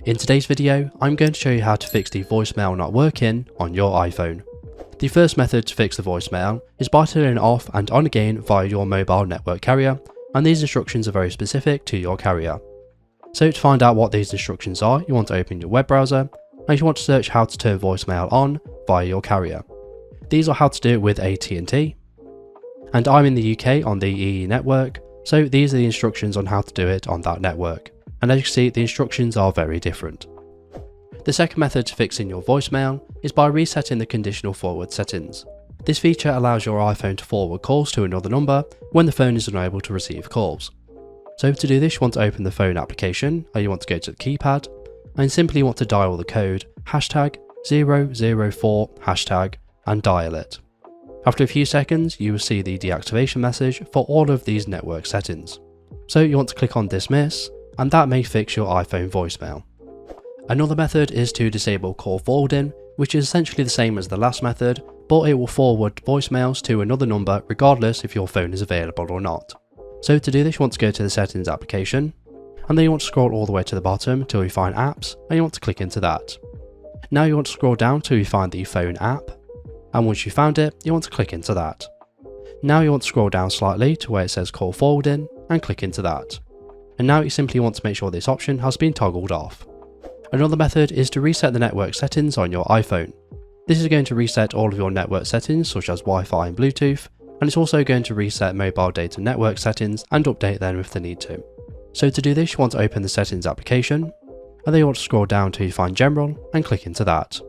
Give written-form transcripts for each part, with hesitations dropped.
In today's video, I'm going to show you how to fix the voicemail not working on your iPhone. The first method to fix the voicemail is by turning it off and on again via your mobile network carrier, and these instructions are very specific to your carrier. So to find out what these instructions are, you want to open your web browser and you want to search how to turn voicemail on via your carrier. These are how to do it with AT&T, and I'm in the UK on the EE network, so these are the instructions on how to do it on that network. And as you can see, the instructions are very different. The second method to fixing your voicemail is by resetting the conditional forward settings. This feature allows your iPhone to forward calls to another number when the phone is unable to receive calls. So to do this, you want to open the phone application, or you want to go to the keypad, and simply want to dial the code #004# and dial it. After a few seconds, you will see the deactivation message for all of these network settings. So you want to click on dismiss, and that may fix your iPhone voicemail. Another method is to disable call forwarding, which is essentially the same as the last method, but it will forward voicemails to another number regardless if your phone is available or not. So to do this, you want to go to the settings application, and then you want to scroll all the way to the bottom till you find apps, and you want to click into that. Now you want to scroll down till you find the phone app, and once you found it, you want to click into that. Now you want to scroll down slightly to where it says call forwarding and click into that. And now you simply want to make sure this option has been toggled off. Another method is to reset the network settings on your iPhone. This is going to reset all of your network settings such as Wi-Fi and Bluetooth, and it's also going to reset mobile data network settings and update them if they need to. So to do this, you want to open the settings application, and then you want to scroll down till you find general and click into that.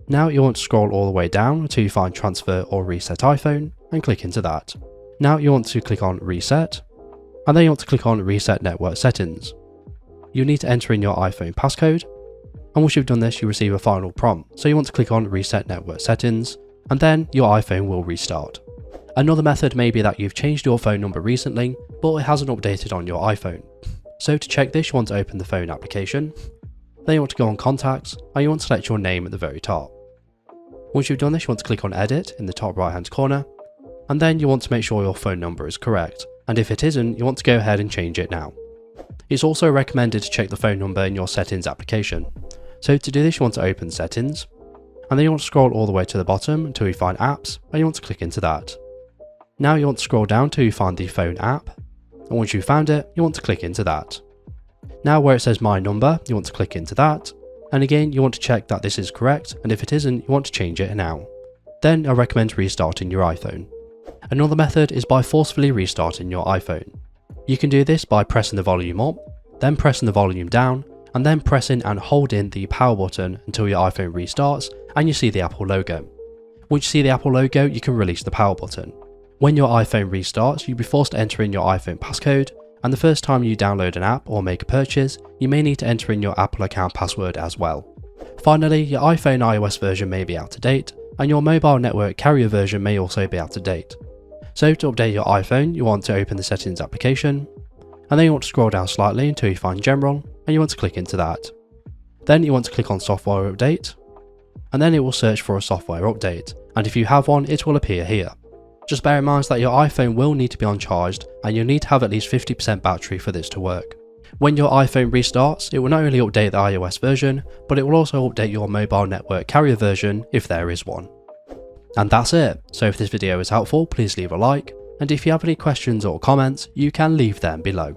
Now you want to scroll all the way down until you find transfer or reset iPhone and click into that. Now you want to click on reset, and then you want to click on reset network settings. You need to enter in your iPhone passcode, and once you've done this, you receive a final prompt. So you want to click on reset network settings, and then your iPhone will restart. Another method may be that you've changed your phone number recently, but it hasn't updated on your iPhone. So to check this, you want to open the phone application, then you want to go on contacts, and you want to select your name at the very top. Once you've done this, you want to click on edit in the top right hand corner, and then you want to make sure your phone number is correct. And if it isn't, you want to go ahead and change it now. It's also recommended to check the phone number in your settings application. So to do this, you want to open settings, and then you want to scroll all the way to the bottom until you find apps, and you want to click into that. Now you want to scroll down till you find the phone app, and once you've found it, you want to click into that. Now where it says my number, you want to click into that, and again you want to check that this is correct, and if it isn't, you want to change it now. Then I recommend restarting your iPhone. Another method is by forcefully restarting your iPhone. You can do this by pressing the volume up, then pressing the volume down, and then pressing and holding the power button until your iPhone restarts and you see the Apple logo. Once you see the Apple logo, you can release the power button. When your iPhone restarts, you'll be forced to enter in your iPhone passcode, and the first time you download an app or make a purchase, you may need to enter in your Apple account password as well. Finally, your iPhone iOS version may be out of date, and your mobile network carrier version may also be out of date. So to update your iPhone, you want to open the settings application, and then you want to scroll down slightly until you find general, and you want to click into that. Then you want to click on software update, and then it will search for a software update, and if you have one, it will appear here. Just bear in mind that your iPhone will need to be uncharged, and you'll need to have at least 50% battery for this to work. When your iPhone restarts, it will not only update the iOS version, but it will also update your mobile network carrier version if there is one. And that's it. So if this video is helpful, please leave a like, and if you have any questions or comments, you can leave them below.